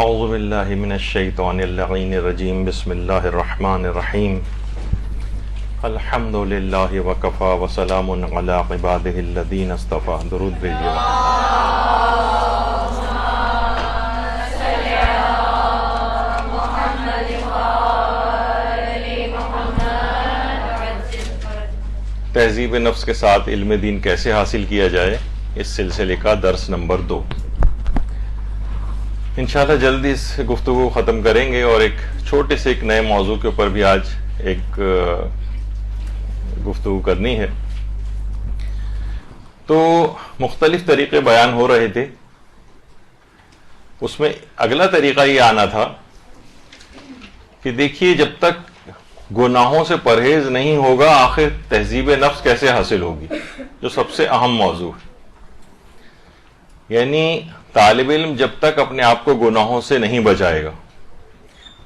اعوذ باللہ من الشیطان اللعین الرجیم بسم اللہ الرحمن الرحیم الحمد للہ وکفا وسلام علی عبادہ الذین اصطفیٰ. درود بھیجیے. تہذیب نفس کے ساتھ علم دین کیسے حاصل کیا جائے، اس سلسلے کا درس نمبر 2. انشاءاللہ جلدی اس گفتگو ختم کریں گے اور ایک چھوٹے سے ایک نئے موضوع کے اوپر بھی آج ایک گفتگو کرنی ہے. تو مختلف طریقے بیان ہو رہے تھے، اس میں اگلا طریقہ یہ آنا تھا کہ دیکھیے جب تک گناہوں سے پرہیز نہیں ہوگا آخر تہذیب نفس کیسے حاصل ہوگی، جو سب سے اہم موضوع ہے. یعنی طالب علم جب تک اپنے آپ کو گناہوں سے نہیں بچائے گا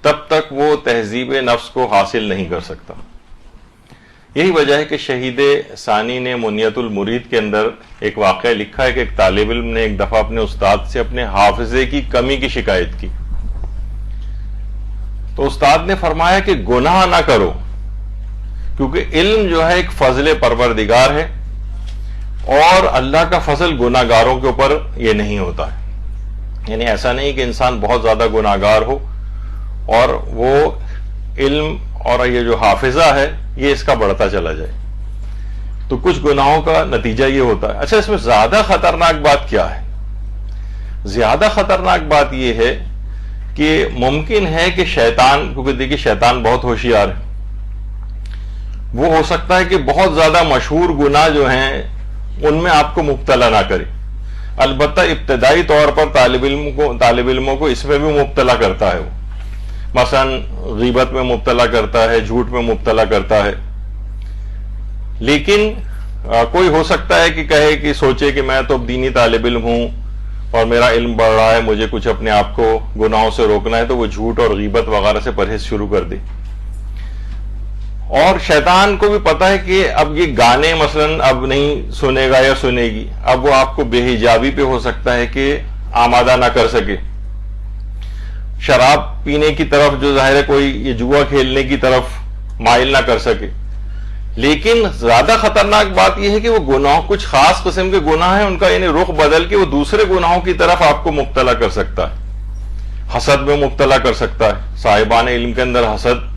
تب تک وہ تہذیب نفس کو حاصل نہیں کر سکتا. یہی وجہ ہے کہ شہید ثانی نے منیت المرید کے اندر ایک واقعہ لکھا ہے کہ ایک طالب علم نے ایک دفعہ اپنے استاد سے اپنے حافظے کی کمی کی شکایت کی. تو استاد نے فرمایا کہ گناہ نہ کرو، کیونکہ علم جو ہے ایک فضل پروردگار ہے اور اللہ کا فضل گناہ گاروں کے اوپر یہ نہیں ہوتا ہے. یعنی ایسا نہیں کہ انسان بہت زیادہ گناہ گار ہو اور وہ علم اور یہ جو حافظہ ہے یہ اس کا بڑھتا چلا جائے. تو کچھ گناہوں کا نتیجہ یہ ہوتا ہے. اچھا، اس میں زیادہ خطرناک بات کیا ہے؟ زیادہ خطرناک بات یہ ہے کہ ممکن ہے کہ شیطان، کیونکہ دیکھیے شیطان بہت ہوشیار ہے، وہ ہو سکتا ہے کہ بہت زیادہ مشہور گناہ جو ہیں ان میں آپ کو مبتلا نہ کرے. البتہ ابتدائی طور پر طالب علموں کو اس میں بھی مبتلا کرتا ہے. وہ مثلا غیبت میں مبتلا کرتا ہے، جھوٹ میں مبتلا کرتا ہے. لیکن کوئی ہو سکتا ہے کہ کہے کہ سوچے کہ میں تو دینی طالب علم ہوں اور میرا علم بڑھ رہا ہے، مجھے کچھ اپنے آپ کو گناہوں سے روکنا ہے، تو وہ جھوٹ اور غیبت وغیرہ سے پرہیز شروع کر دے. اور شیطان کو بھی پتا ہے کہ اب یہ گانے مثلا اب نہیں سنے گا یا سنے گی، اب وہ آپ کو بے حجابی پہ ہو سکتا ہے کہ آمادہ نہ کر سکے. شراب پینے کی طرف جو ظاہر ہے کوئی یہ جوا کھیلنے کی طرف مائل نہ کر سکے. لیکن زیادہ خطرناک بات یہ ہے کہ وہ گناہ، کچھ خاص قسم کے گناہ ہیں، ان کا یعنی رخ بدل کے وہ دوسرے گناہوں کی طرف آپ کو مبتلا کر سکتا ہے. حسد میں مبتلا کر سکتا ہے. صاحبان علم کے اندر حسد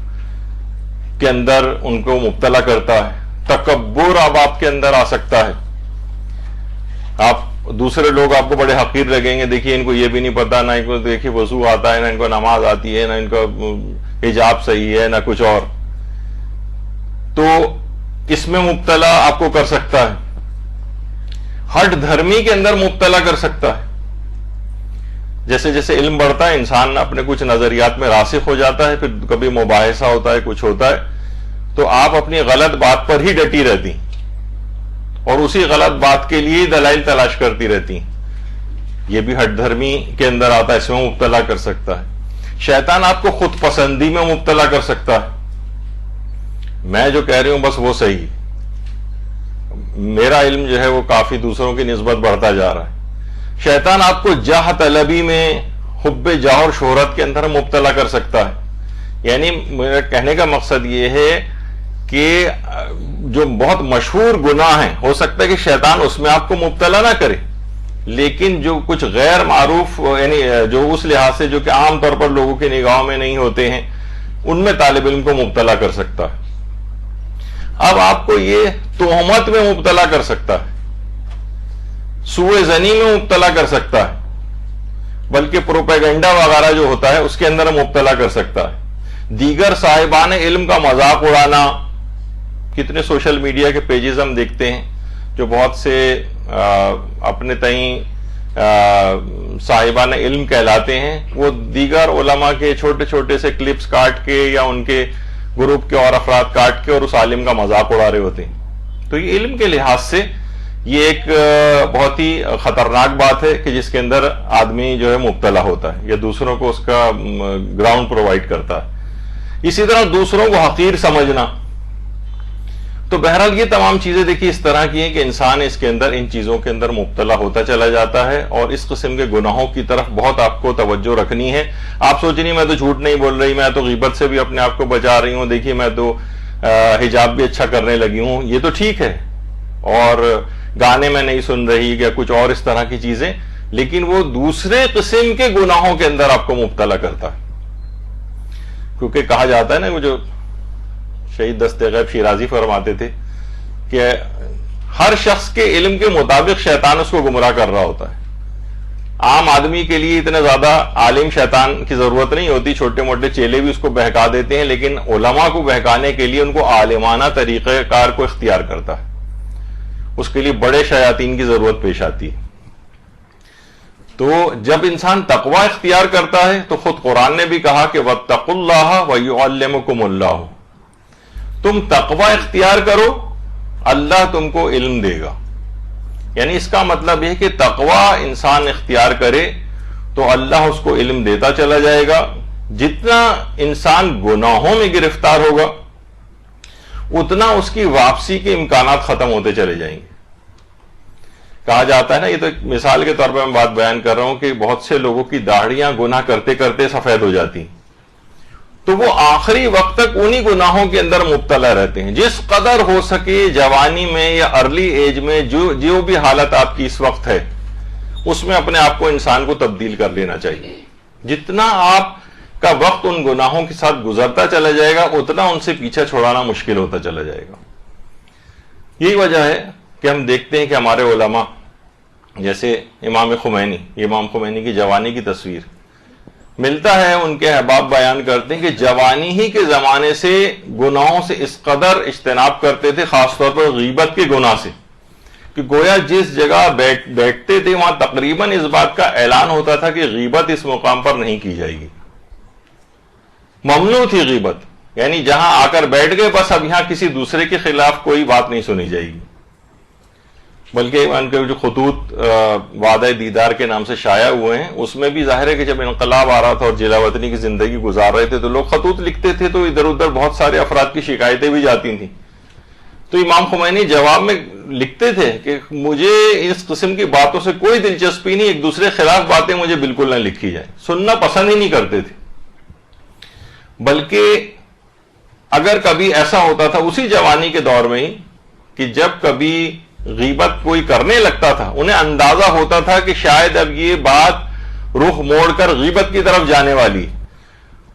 کے اندر ان کو مبتلا کرتا ہے. تکبر اب آپ کے اندر آ سکتا ہے. آپ دوسرے لوگ آپ کو بڑے حقیر لگیں گے، دیکھیے ان کو یہ بھی نہیں پتا، نہ ان کو دیکھیے وضو آتا ہے، نہ ان کو نماز آتی ہے، نہ ان کا حجاب صحیح ہے، نہ کچھ اور. تو اس میں مبتلا آپ کو کر سکتا ہے. ہٹ دھرمی کے اندر مبتلا کر سکتا ہے. جیسے جیسے علم بڑھتا ہے انسان اپنے کچھ نظریات میں راسخ ہو جاتا ہے، پھر کبھی مباحثہ ہوتا ہے، کچھ ہوتا ہے، تو آپ اپنی غلط بات پر ہی ڈٹی رہتی اور اسی غلط بات کے لیے دلائل تلاش کرتی رہتی. یہ بھی ہٹ دھرمی کے اندر آتا ہے، اس میں مبتلا کر سکتا ہے. شیطان آپ کو خود پسندی میں مبتلا کر سکتا ہے. میں جو کہہ رہی ہوں بس وہ صحیح، میرا علم جو ہے وہ کافی دوسروں کی نسبت بڑھتا جا رہا ہے. شیطان آپ کو جاہ طلبی میں، حب جاہ اور شہرت کے اندر مبتلا کر سکتا ہے. یعنی میرا کہنے کا مقصد یہ ہے کہ جو بہت مشہور گناہ ہیں ہو سکتا ہے کہ شیطان اس میں آپ کو مبتلا نہ کرے، لیکن جو کچھ غیر معروف یعنی جو اس لحاظ سے جو کہ عام طور پر لوگوں کی نگاہوں میں نہیں ہوتے ہیں، ان میں طالب علم کو مبتلا کر سکتا ہے. اب آپ کو یہ تہمت میں مبتلا کر سکتا ہے، سوء ظنی میں مبتلا کر سکتا ہے، بلکہ پروپیگنڈا وغیرہ جو ہوتا ہے اس کے اندر مبتلا کر سکتا ہے. دیگر صاحبان علم کا مذاق اڑانا، کتنے سوشل میڈیا کے پیجز ہم دیکھتے ہیں جو بہت سے اپنے تئیں صاحبان علم کہلاتے ہیں، وہ دیگر علماء کے چھوٹے چھوٹے سے کلپس کاٹ کے یا ان کے گروپ کے اور افراد کاٹ کے اور اس عالم کا مذاق اڑا رہے ہوتے ہیں. تو یہ علم کے لحاظ سے یہ ایک بہت ہی خطرناک بات ہے کہ جس کے اندر آدمی جو ہے مبتلا ہوتا ہے یا دوسروں کو اس کا گراؤنڈ پرووائڈ کرتا ہے. اسی طرح دوسروں کو حقیر سمجھنا، تو بہرحال یہ تمام چیزیں دیکھیے اس طرح کی ہیں کہ انسان اس کے اندر ان چیزوں کے اندر مبتلا ہوتا چلا جاتا ہے، اور اس قسم کے گناہوں کی طرف بہت آپ کو توجہ رکھنی ہے۔ آپ سوچ نہیں میں تو جھوٹ نہیں بول رہی، میں تو غیبت سے بھی اپنے آپ کو بچا رہی ہوں، دیکھیے میں تو حجاب بھی اچھا کرنے لگی ہوں، یہ تو ٹھیک ہے، اور گانے میں نہیں سن رہی یا کچھ اور اس طرح کی چیزیں، لیکن وہ دوسرے قسم کے گناہوں کے اندر آپ کو مبتلا کرتا ہے۔ کیونکہ کہا جاتا ہے نا، وہ جو شہید دست غیب شیرازی فرماتے تھے کہ ہر شخص کے علم کے مطابق شیطان اس کو گمراہ کر رہا ہوتا ہے۔ عام آدمی کے لیے اتنے زیادہ عالم شیطان کی ضرورت نہیں ہوتی، چھوٹے موٹے چیلے بھی اس کو بہکا دیتے ہیں، لیکن علماء کو بہکانے کے لیے ان کو عالمانہ طریقہ کار کو اختیار کرتا ہے، اس کے لیے بڑے شیاطین کی ضرورت پیش آتی ہے۔ تو جب انسان تقوی اختیار کرتا ہے تو خود قرآن نے بھی کہا کہ وَاتَّقُوا اللَّهَ وَيُعَلِّمُكُمُ اللَّهُ، تم تقوی اختیار کرو، اللہ تم کو علم دے گا۔ یعنی اس کا مطلب یہ کہ تقوی انسان اختیار کرے تو اللہ اس کو علم دیتا چلا جائے گا۔ جتنا انسان گناہوں میں گرفتار ہوگا اتنا اس کی واپسی کے امکانات ختم ہوتے چلے جائیں گے۔ کہا جاتا ہے نا، یہ تو ایک مثال کے طور پر میں بات بیان کر رہا ہوں کہ بہت سے لوگوں کی داڑھیاں گناہ کرتے کرتے سفید ہو جاتی ہیں، تو وہ آخری وقت تک انہی گناہوں کے اندر مبتلا رہتے ہیں۔ جس قدر ہو سکے جوانی میں یا ارلی ایج میں جو بھی حالت آپ کی اس وقت ہے اس میں اپنے آپ کو انسان کو تبدیل کر لینا چاہیے۔ جتنا آپ کا وقت ان گناہوں کے ساتھ گزرتا چلا جائے گا اتنا ان سے پیچھا چھڑانا مشکل ہوتا چلا جائے گا۔ یہی وجہ ہے کہ ہم دیکھتے ہیں کہ ہمارے علماء جیسے امام خمینی کی جوانی کی تصویر ملتا ہے، ان کے احباب بیان کرتے ہیں کہ جوانی ہی کے زمانے سے گناہوں سے اس قدر اجتناب کرتے تھے، خاص طور پر غیبت کے گناہ سے، کہ گویا جس جگہ بیٹھتے تھے وہاں تقریباً اس بات کا اعلان ہوتا تھا کہ غیبت اس مقام پر نہیں کی جائے گی، ممنوع تھی غیبت، یعنی جہاں آ کر بیٹھ گئے بس اب یہاں کسی دوسرے کے خلاف کوئی بات نہیں سنی جائے گی۔ بلکہ ان کے جو خطوط وعدہ دیدار کے نام سے شائع ہوئے ہیں اس میں بھی ظاہر ہے کہ جب انقلاب آ رہا تھا اور جلا وطنی کی زندگی گزار رہے تھے تو لوگ خطوط لکھتے تھے، تو ادھر ادھر بہت سارے افراد کی شکایتیں بھی جاتی تھیں، تو امام خمینی جواب میں لکھتے تھے کہ مجھے اس قسم کی باتوں سے کوئی دلچسپی نہیں، ایک دوسرے خلاف باتیں مجھے بالکل نہ لکھی جائیں، سننا پسند ہی نہیں کرتے تھے۔ بلکہ اگر کبھی ایسا ہوتا تھا اسی جوانی کے دور میں ہی کہ جب کبھی غیبت کوئی کرنے لگتا تھا انہیں اندازہ ہوتا تھا کہ شاید اب یہ بات رخ موڑ کر غیبت کی طرف جانے والی،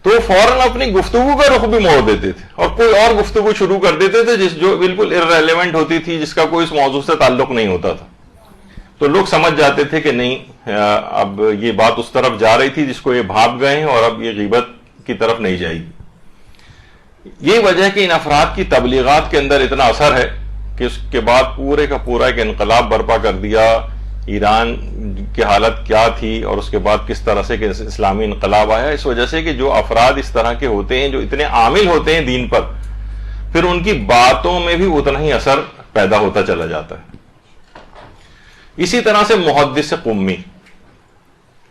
تو فوراً اپنی گفتگو کا رخ بھی موڑ دیتے تھے اور کوئی اور گفتگو شروع کر دیتے تھے جو بالکل ارریلیونٹ ہوتی تھی، جس کا کوئی اس موضوع سے تعلق نہیں ہوتا تھا۔ تو لوگ سمجھ جاتے تھے کہ نہیں اب یہ بات اس طرف جا رہی تھی جس کو یہ بھاگ گئے ہیں اور اب یہ غیبت کی طرف نہیں جائے گی۔ یہ وجہ ہے کہ ان افراد کی تبلیغات کے اندر اتنا اثر ہے کہ اس کے بعد پورے کا پورا ایک انقلاب برپا کر دیا۔ ایران کی حالت کیا تھی اور اس کے بعد کس طرح سے کہ اسلامی انقلاب آیا، اس وجہ سے کہ جو افراد اس طرح کے ہوتے ہیں، جو اتنے عامل ہوتے ہیں دین پر، پھر ان کی باتوں میں بھی اتنا ہی اثر پیدا ہوتا چلا جاتا ہے۔ اسی طرح سے محدث قمی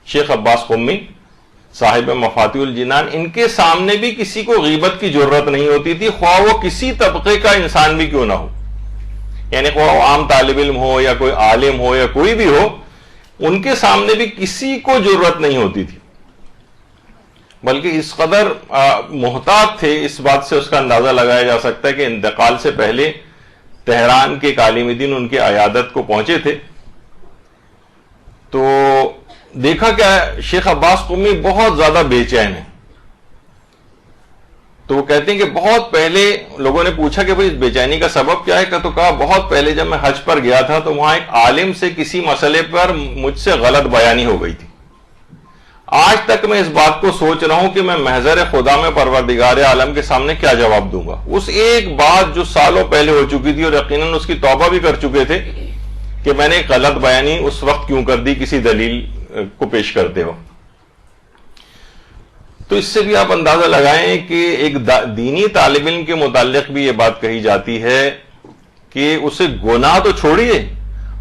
شیخ عباس قمی صاحب مفاتیح الجنان، ان کے سامنے بھی کسی کو غیبت کی ضرورت نہیں ہوتی تھی، خواہ وہ کسی طبقے کا انسان بھی کیوں نہ ہو، یعنی خواہ وہ عام طالب علم ہو یا کوئی عالم ہو یا کوئی بھی ہو، ان کے سامنے بھی کسی کو ضرورت نہیں ہوتی تھی۔ بلکہ اس قدر محتاط تھے، اس بات سے اس کا اندازہ لگایا جا سکتا ہے کہ انتقال سے پہلے تہران کے عالم دین ان کے عیادت کو پہنچے تھے، تو دیکھا کیا شیخ عباس قمی بہت زیادہ بے چین ہے۔ تو وہ کہتے ہیں کہ بہت پہلے لوگوں نے پوچھا کہ بھئی بے چینی کا سبب کیا ہے، تو کہا بہت پہلے جب میں حج پر گیا تھا تو وہاں ایک عالم سے کسی مسئلے پر مجھ سے غلط بیانی ہو گئی تھی، آج تک میں اس بات کو سوچ رہا ہوں کہ میں محضر خدا میں پروردگار عالم کے سامنے کیا جواب دوں گا۔ اس ایک بات جو سالوں پہلے ہو چکی تھی اور یقیناً اس کی توبہ بھی کر چکے تھے کہ میں نے ایک غلط بیانی اس وقت کیوں کر دی کسی دلیل کو پیش کرتے ہو۔ تو اس سے بھی آپ اندازہ لگائیں کہ ایک دینی طالب علم کے متعلق بھی یہ بات کہی جاتی ہے کہ اسے گناہ تو چھوڑیے،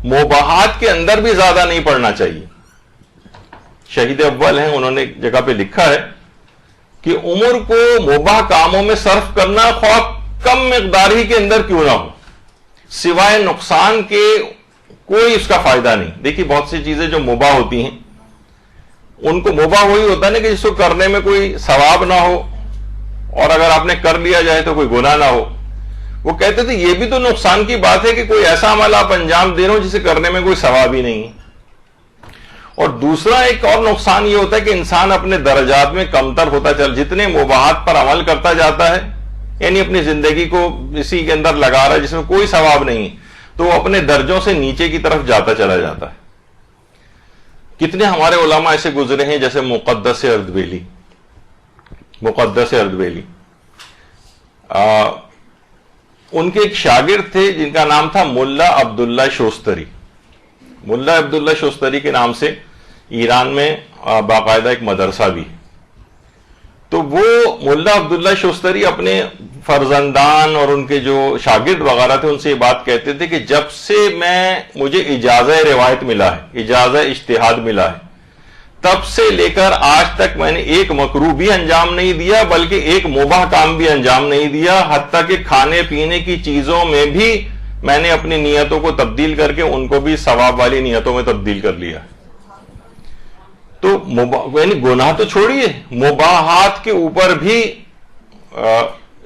مباحات کے اندر بھی زیادہ نہیں پڑنا چاہیے۔ شہید اول ہیں، انہوں نے جگہ پہ لکھا ہے کہ عمر کو مباح کاموں میں صرف کرنا، خواہ کم مقدار ہی کے اندر کیوں نہ ہو، سوائے نقصان کے کوئی اس کا فائدہ نہیں۔ دیکھیے بہت سی چیزیں جو مباح ہوتی ہیں، ان کو مباح وہی ہوتا ہے نا کہ جس کو کرنے میں کوئی ثواب نہ ہو، اور اگر آپ نے کر لیا جائے تو کوئی گناہ نہ ہو۔ وہ کہتے تھے یہ بھی تو نقصان کی بات ہے کہ کوئی ایسا عمل آپ انجام دے رہے ہو جسے کرنے میں کوئی ثواب ہی نہیں ہے۔ اور دوسرا ایک اور نقصان یہ ہوتا ہے کہ انسان اپنے درجات میں کمتر ہوتا جتنے مباحات پر عمل کرتا جاتا ہے، یعنی اپنی زندگی کو اسی کے اندر لگا رہا ہے جس میں کوئی ثواب نہیں ہے، تو وہ اپنے درجوں سے نیچے کی طرف جاتا چلا جاتا ہے۔ کتنے ہمارے علماء ایسے گزرے ہیں جیسے مقدس اردبیلی، ان کے ایک شاگرد تھے جن کا نام تھا ملا عبداللہ شوستری۔ ملا عبداللہ شوستری کے نام سے ایران میں باقاعدہ ایک مدرسہ بھی ہے۔ تو وہ ملا عبداللہ شوستری اپنے فرزندان اور ان کے جو شاگرد وغیرہ تھے ان سے یہ بات کہتے تھے کہ جب سے مجھے اجازہ روایت ملا ہے، اجازہ اجتہاد ملا ہے، تب سے لے کر آج تک میں نے ایک مکروہ بھی انجام نہیں دیا، بلکہ ایک مباح کام بھی انجام نہیں دیا، حتیٰ کہ کھانے پینے کی چیزوں میں بھی میں نے اپنی نیتوں کو تبدیل کر کے ان کو بھی ثواب والی نیتوں میں تبدیل کر لیا۔ تو یعنی گناہ تو چھوڑیے، مباحات کے اوپر بھی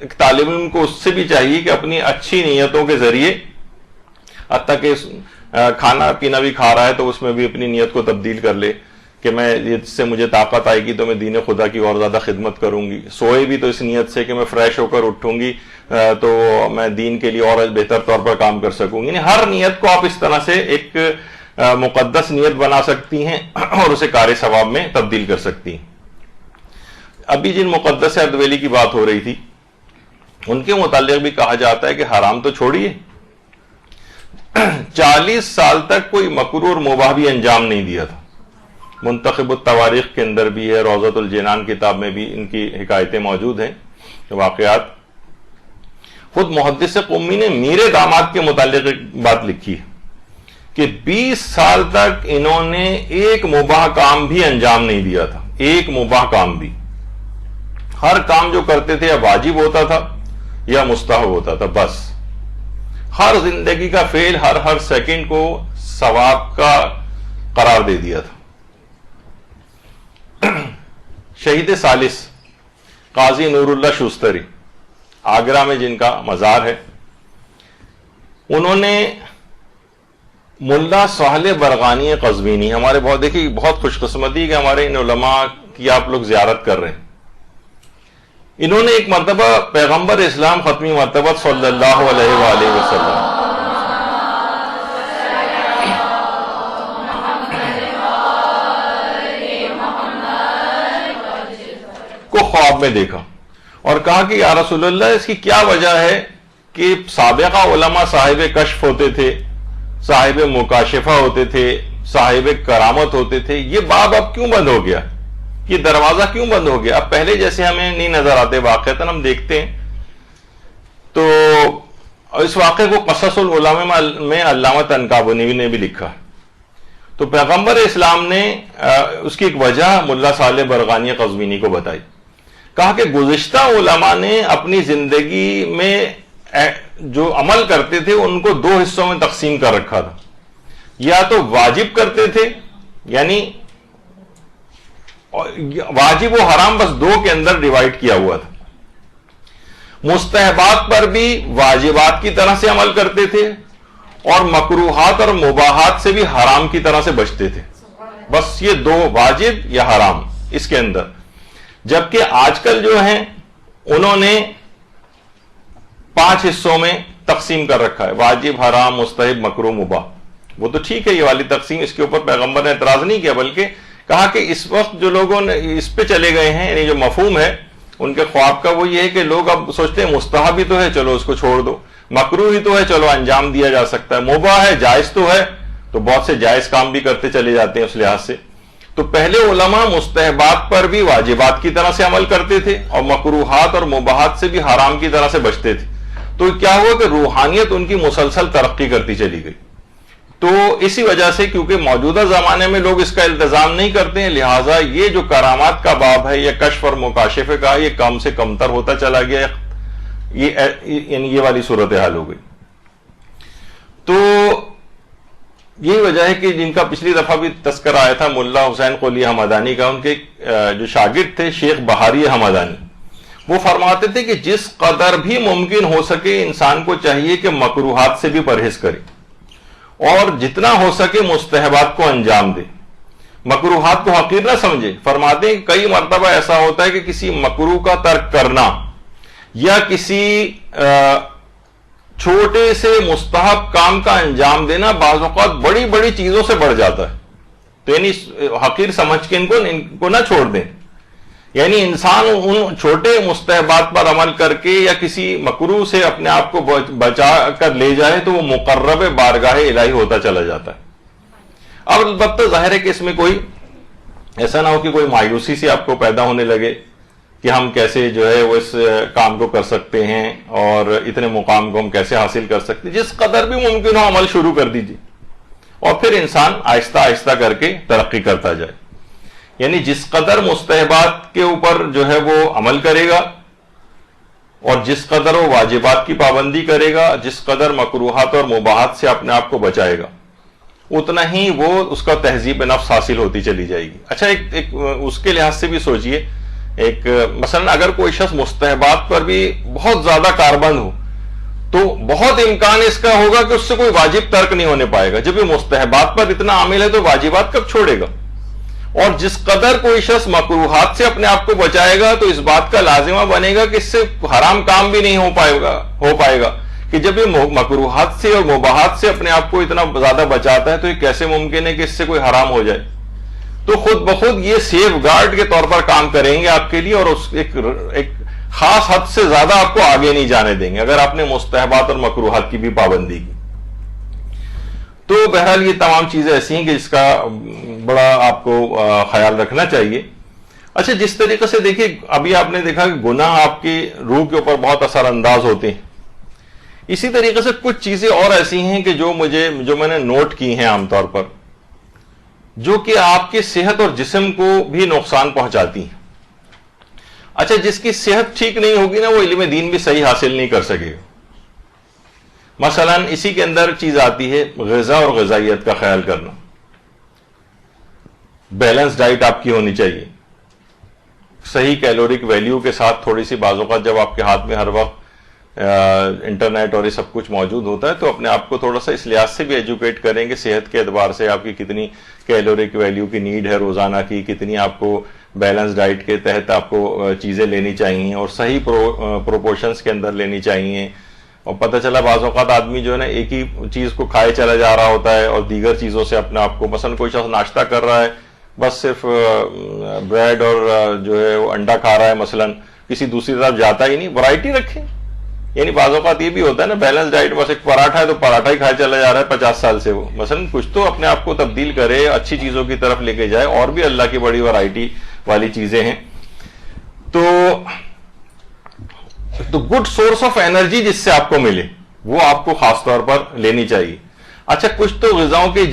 ایک طالب علم کو اس سے بھی چاہیے کہ اپنی اچھی نیتوں کے ذریعے، حتیٰ کہ کھانا پینا بھی کھا رہا ہے تو اس میں بھی اپنی نیت کو تبدیل کر لے کہ میں اس سے مجھے طاقت آئے گی تو میں دین خدا کی اور زیادہ خدمت کروں گی۔ سوئے بھی تو اس نیت سے کہ میں فریش ہو کر اٹھوں گی تو میں دین کے لیے اور بہتر طور پر کام کر سکوں گی۔ یعنی ہر نیت کو آپ اس طرح سے ایک مقدس نیت بنا سکتی ہیں اور اسے کار ثواب میں تبدیل کر سکتی ہیں۔ ابھی جن مقدس اردبیلی کی بات ہو رہی تھی ان کے متعلق بھی کہا جاتا ہے کہ حرام تو چھوڑیے، 40 سال تک کوئی مکروہ اور مباح بھی انجام نہیں دیا تھا۔ منتخب التواریخ کے اندر بھی ہے، روضۃ الجنان کتاب میں بھی ان کی حکایتیں موجود ہیں، واقعات۔ خود محدث قمی نے میرے داماد کے متعلق ایک بات لکھی ہے کہ 20 سال تک انہوں نے ایک مباح کام بھی انجام نہیں دیا تھا، ایک مباح کام بھی۔ ہر کام جو کرتے تھے یا واجب ہوتا تھا یا مستحب ہوتا تھا، بس ہر زندگی کا فعل ہر سیکنڈ کو ثواب کا قرار دے دیا تھا۔ شہید ثالث قاضی نور اللہ شوستری، آگرہ میں جن کا مزار ہے، انہوں نے ملا صالح برغانی قزوینی، ہمارے بہت دیکھیے بہت خوش قسمتی کہ ہمارے ان علماء کی آپ لوگ زیارت کر رہے ہیں۔ انہوں نے ایک مرتبہ پیغمبر اسلام ختمی مرتبہ صلی اللہ علیہ وآلہ وسلم کو خواب میں دیکھا اور کہا کہ یا رسول اللہ اس کی کیا وجہ ہے کہ سابقہ علماء صاحب کشف ہوتے تھے، صاحب مکاشفہ ہوتے تھے، صاحب کرامت ہوتے تھے، یہ باب اب کیوں بند ہو گیا، یہ دروازہ کیوں بند ہو گیا، اب پہلے جیسے ہمیں نہیں نظر آتے، واقعتاً ہم دیکھتے ہیں۔ تو اس واقعے کو قصص العلماء میں علامہ تنکابنی نے بھی لکھا۔ تو پیغمبر اسلام نے اس کی ایک وجہ ملا صالح برغانی قزوینی کو بتائی، کہا کہ گزشتہ علماء نے اپنی زندگی میں جو عمل کرتے تھے ان کو 2 حصوں میں تقسیم کر رکھا تھا، یا تو واجب کرتے تھے، یعنی واجب و حرام بس 2 کے اندر ڈیوائیڈ کیا ہوا تھا، مستحبات پر بھی واجبات کی طرح سے عمل کرتے تھے اور مکروہات اور مباحات سے بھی حرام کی طرح سے بچتے تھے، بس یہ 2، واجب یا حرام اس کے اندر۔ جبکہ آج کل جو ہیں انہوں نے 5 حصوں میں تقسیم کر رکھا ہے، واجب، حرام، مستحب، مکروہ، مباح۔ وہ تو ٹھیک ہے یہ والی تقسیم، اس کے اوپر پیغمبر نے اعتراض نہیں کیا، بلکہ کہا کہ اس وقت جو لوگوں نے اس پہ چلے گئے ہیں، یعنی جو مفہوم ہے ان کے خواب کا وہ یہ ہے کہ لوگ اب سوچتے ہیں مستحب ہی تو ہے چلو اس کو چھوڑ دو، مکروہ ہی تو ہے چلو انجام دیا جا سکتا ہے، مباح ہے جائز تو ہے، تو بہت سے جائز کام بھی کرتے چلے جاتے ہیں اس لحاظ سے۔ تو پہلے علماء مستحبات پر بھی واجبات کی طرح سے عمل کرتے تھے اور مکروہات اور مباحات سے بھی حرام کی طرح سے بچتے تھے، تو کیا ہوا کہ روحانیت ان کی مسلسل ترقی کرتی چلی گئی۔ تو اسی وجہ سے کیونکہ موجودہ زمانے میں لوگ اس کا التزام نہیں کرتے ہیں، لہٰذا یہ جو کرامات کا باب ہے یا کشف اور مکاشفے کا، یہ کم سے کم تر ہوتا چلا گیا، یہ والی صورتحال ہو گئی. تو یہی وجہ ہے کہ جن کا پچھلی دفعہ بھی تذکرہ آیا تھا ملا حسین قلی حمدانی کا، ان کے جو شاگرد تھے شیخ بہاری حمدانی، وہ فرماتے تھے کہ جس قدر بھی ممکن ہو سکے انسان کو چاہیے کہ مکروہات سے بھی پرہیز کرے اور جتنا ہو سکے مستحبات کو انجام دے، مکروہات کو حقیر نہ سمجھے. فرماتے ہیں کہ کئی مرتبہ ایسا ہوتا ہے کہ کسی مکروہ کا ترک کرنا یا کسی چھوٹے سے مستحب کام کا انجام دینا بعض اوقات بڑی بڑی چیزوں سے بڑھ جاتا ہے. تو یعنی حقیر سمجھ کے ان کو نہ چھوڑ دیں. یعنی انسان ان چھوٹے مستحبات پر عمل کر کے یا کسی مکروہ سے اپنے آپ کو بچا کر لے جائے تو وہ مقرب بارگاہ الہی ہوتا چلا جاتا ہے. اب البتہ ظاہر ہے کہ اس میں کوئی ایسا نہ ہو کہ کوئی مایوسی سے آپ کو پیدا ہونے لگے کہ ہم کیسے جو ہے وہ اس کام کو کر سکتے ہیں اور اتنے مقام کو ہم کیسے حاصل کر سکتے ہیں. جس قدر بھی ممکن ہو عمل شروع کر دیجیے اور پھر انسان آہستہ آہستہ کر کے ترقی کرتا جائے. یعنی جس قدر مستحبات کے اوپر جو ہے وہ عمل کرے گا اور جس قدر وہ واجبات کی پابندی کرے گا، جس قدر مکروہات اور مباحات سے اپنے آپ کو بچائے گا، اتنا ہی وہ اس کا تہذیب نفس حاصل ہوتی چلی جائے گی. اچھا ایک اس کے لحاظ سے بھی سوچئے، ایک مثلا اگر کوئی شخص مستحبات پر بھی بہت زیادہ کاربند ہو تو بہت امکان اس کا ہوگا کہ اس سے کوئی واجب ترک نہیں ہونے پائے گا. جب یہ مستحبات پر اتنا عامل ہے تو واجبات کب چھوڑے گا؟ اور جس قدر کوئی شخص مکروہات سے اپنے آپ کو بچائے گا تو اس بات کا لازمہ بنے گا کہ اس سے حرام کام بھی نہیں ہو پائے گا کہ جب یہ مکروہات سے اور مباحات سے اپنے آپ کو اتنا زیادہ بچاتا ہے تو یہ کیسے ممکن ہے کہ اس سے کوئی حرام ہو جائے. تو خود بخود یہ سیف گارڈ کے طور پر کام کریں گے آپ کے لیے اور ایک خاص حد سے زیادہ آپ کو آگے نہیں جانے دیں گے اگر آپ نے مستحبات اور مکروہات کی بھی پابندی کی. تو بہرحال یہ تمام چیزیں ایسی ہیں کہ اس کا بڑا آپ کو خیال رکھنا چاہیے. اچھا جس طریقے سے دیکھیے ابھی آپ نے دیکھا کہ گناہ آپ کی روح کے اوپر بہت اثر انداز ہوتے ہیں، اسی طریقے سے کچھ چیزیں اور ایسی ہیں کہ جو میں نے نوٹ کی ہیں عام طور پر، جو کہ آپ کی صحت اور جسم کو بھی نقصان پہنچاتی ہیں. اچھا جس کی صحت ٹھیک نہیں ہوگی نا وہ علم دین بھی صحیح حاصل نہیں کر سکے گا. مثلا اسی کے اندر چیز آتی ہے غذا اور غذائیت کا خیال کرنا. بیلنس ڈائٹ آپ کی ہونی چاہیے، صحیح کیلورک ویلیو کے ساتھ. تھوڑی سی بعض اوقات جب آپ کے ہاتھ میں ہر وقت انٹرنیٹ اور یہ سب کچھ موجود ہوتا ہے تو اپنے آپ کو تھوڑا سا اس لحاظ سے بھی ایجوکیٹ کریں کہ صحت کے اعتبار سے آپ کی کتنی کیلورک ویلیو کی نیڈ ہے روزانہ کی، کتنی آپ کو بیلنس ڈائٹ کے تحت آپ کو چیزیں لینی چاہیے اور صحیح پروپورشنز کے اندر لینی چاہیے. اور پتہ چلا بعض اوقات آدمی جو ہے نا ایک ہی چیز کو کھائے چلا جا رہا ہوتا ہے اور دیگر چیزوں سے اپنے آپ کو، مثلا کوئی شخص ناشتہ کر رہا ہے بس صرف بریڈ اور جو ہے وہ انڈا کھا رہا ہے، مثلا کسی دوسری طرف جاتا ہی نہیں. ورائٹی رکھیں. یعنی بعض اوقات یہ بھی ہوتا ہے نا بیلنس ڈائٹ بس ایک پراٹھا ہے تو پراٹھا ہی کھائے چلا جا رہا ہے 50 سال سے، وہ مثلا کچھ تو اپنے آپ کو تبدیل کرے، اچھی چیزوں کی طرف لے کے جائے. اور بھی اللہ کی بڑی ورائٹی والی چیزیں ہیں. تو گڈ سورس آف انرجی جس سے آپ کو ملے وہ آپ کو خاص طور پر لینی چاہیے. اچھا کچھ تو غذاؤں کے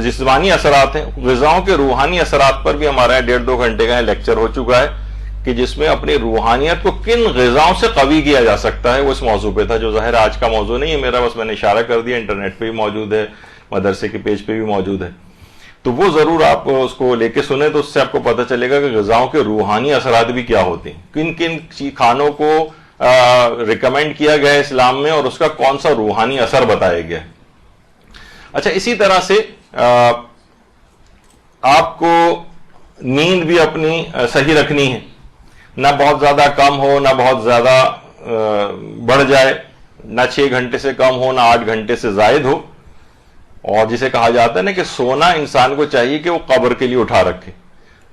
جسمانی اثرات ہیں، غذاؤں کے روحانی اثرات پر بھی ہمارا 1.5-2 گھنٹے کا لیکچر ہو چکا ہے کہ جس میں اپنی روحانیت کو کن غذاؤں سے قوی کیا جا سکتا ہے. وہ اس موضوع پہ تھا جو ظاہر آج کا موضوع نہیں ہے میرا، بس میں نے اشارہ کر دیا. انٹرنیٹ پہ بھی موجود ہے، مدرسے کے پیج پہ بھی موجود ہے، تو وہ ضرور آپ اس کو لے کے سنیں تو اس سے آپ کو پتہ چلے گا کہ غذاؤں کے روحانی اثرات بھی کیا ہوتے ہیں، کن کن کھانوں کو ریکمینڈ کیا گیا ہے اسلام میں اور اس کا کون سا روحانی اثر بتایا گیا ہے. اچھا اسی طرح سے آپ کو نیند بھی اپنی صحیح رکھنی ہے، نہ بہت زیادہ کم ہو نہ بہت زیادہ بڑھ جائے، نہ 6 گھنٹے سے کم ہو نہ 8 گھنٹے سے زائد ہو. اور جسے کہا جاتا ہے نا کہ سونا انسان کو چاہیے کہ وہ قبر کے لیے اٹھا رکھے.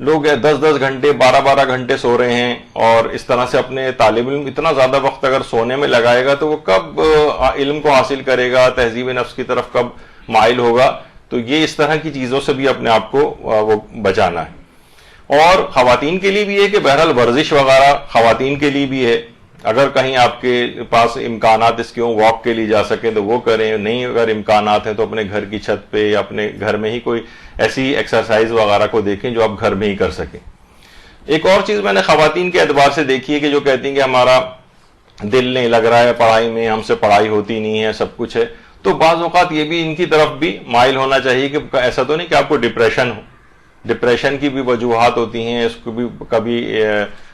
لوگ 10-10 گھنٹے 12-12 گھنٹے سو رہے ہیں اور اس طرح سے اپنے طالب علم اتنا زیادہ وقت اگر سونے میں لگائے گا تو وہ کب علم کو حاصل کرے گا، تہذیب نفس کی طرف کب مائل ہوگا. تو یہ اس طرح کی چیزوں سے بھی اپنے آپ کو وہ بچانا ہے. اور خواتین کے لیے بھی ہے کہ بہرحال ورزش وغیرہ خواتین کے لیے بھی ہے. اگر کہیں آپ کے پاس امکانات اس کے واک کے لیے جا سکیں تو وہ کریں، نہیں اگر امکانات ہیں تو اپنے گھر کی چھت پہ یا اپنے گھر میں ہی کوئی ایسی ایکسرسائز وغیرہ کو دیکھیں جو آپ گھر میں ہی کر سکیں. ایک اور چیز میں نے خواتین کے اعتبار سے دیکھی ہے کہ جو کہتی ہیں کہ ہمارا دل نہیں لگ رہا ہے پڑھائی میں، ہم سے پڑھائی ہوتی نہیں ہے، سب کچھ ہے، تو بعض اوقات یہ بھی ان کی طرف بھی مائل ہونا چاہیے کہ ایسا تو نہیں کہ آپ کو ڈپریشن ہو. ڈپریشن کی بھی وجوہات ہوتی ہیں، اس کو بھی کبھی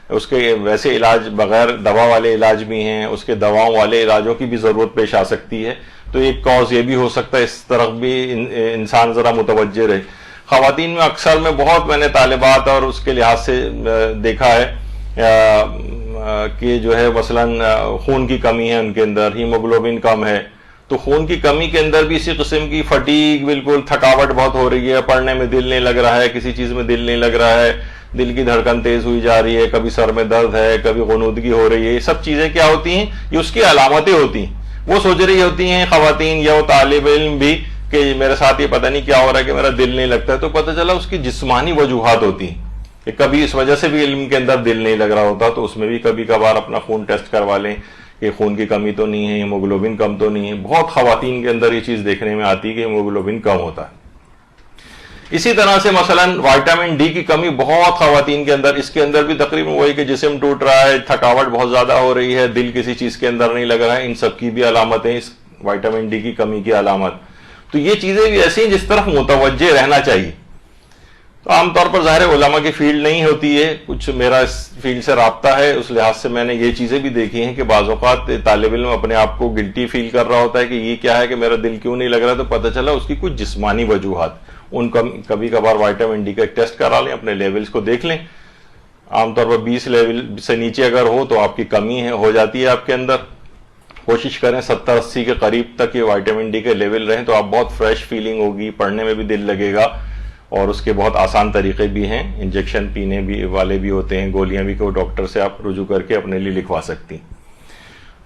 اس کے ویسے علاج بغیر دوا والے علاج بھی ہیں، اس کے دواؤں والے علاجوں کی بھی ضرورت پیش آ سکتی ہے. تو ایک کاز یہ بھی ہو سکتا ہے، اس طرف بھی انسان ذرا متوجہ رہے. خواتین میں اکثر میں نے طالبات اور اس کے لحاظ سے دیکھا ہے کہ جو ہے مثلاً خون کی کمی ہے، ان کے اندر ہیموگلوبن کم ہے، تو خون کی کمی کے اندر بھی اسی قسم کی فٹیگ، بالکل تھکاوٹ بہت ہو رہی ہے، پڑھنے میں دل نہیں لگ رہا ہے، کسی چیز میں دل نہیں لگ رہا ہے، دل کی دھڑکن تیز ہوئی جا رہی ہے، کبھی سر میں درد ہے، کبھی غنودگی ہو رہی ہے. یہ سب چیزیں کیا ہوتی ہیں؟ یہ اس کی علامتیں ہوتی ہیں. وہ سوچ رہی ہوتی ہیں خواتین یا وہ طالب علم بھی کہ میرے ساتھ یہ پتہ نہیں کیا ہو رہا ہے کہ میرا دل نہیں لگتا ہے، تو پتہ چلا اس کی جسمانی وجوہات ہوتی ہیں کہ کبھی اس وجہ سے بھی علم کے اندر دل نہیں لگ رہا ہوتا، تو اس میں بھی کبھی کبھار اپنا خون ٹیسٹ کروا لیں کہ خون کی کمی تو نہیں ہے، ہیموگلوبن کم تو نہیں ہے. بہت خواتین کے اندر یہ چیز دیکھنے میں آتی ہے کہ ہیموگلوبن کم ہوتا ہے. اسی طرح سے مثلاً وائٹامن ڈی کی کمی بہت خواتین کے اندر، اس کے اندر بھی تقریباً وہی کہ جسم ٹوٹ رہا ہے، تھکاوٹ بہت زیادہ ہو رہی ہے، دل کسی چیز کے اندر نہیں لگ رہا ہے، ان سب کی بھی علامتیں اس وائٹامن ڈی کی کمی کی علامت. تو یہ چیزیں بھی ایسی ہیں جس طرف متوجہ رہنا چاہیے. تو عام طور پر ظاہر علماء کی فیلڈ نہیں ہوتی ہے، کچھ میرا اس فیلڈ سے رابطہ ہے، اس لحاظ سے میں نے یہ چیزیں بھی دیکھی ہیں کہ بعض اوقات طالب علم اپنے آپ کو گلٹی فیل کر رہا ہوتا ہے کہ یہ کیا ہے کہ میرا دل کیوں نہیں لگ رہا، تو پتہ چلا اس کی کچھ جسمانی وجوہات. ان کا کبھی کبھار وائٹامن ڈی کا ایک ٹیسٹ کرا لیں، اپنے لیولز کو دیکھ لیں. عام طور پر 20 لیول سے نیچے اگر ہو تو آپ کی کمی ہو جاتی ہے آپ کے اندر. کوشش کریں 70-80 کے قریب تک یہ وائٹامن ڈی کے لیول رہیں تو آپ بہت فریش فیلنگ ہوگی، پڑھنے میں بھی دل لگے گا. اور اس کے بہت آسان طریقے بھی ہیں، انجیکشن پینے بھی والے بھی ہوتے ہیں، گولیاں بھی کہ ڈاکٹر سے آپ رجوع کر کے اپنے لیے لکھوا سکتی.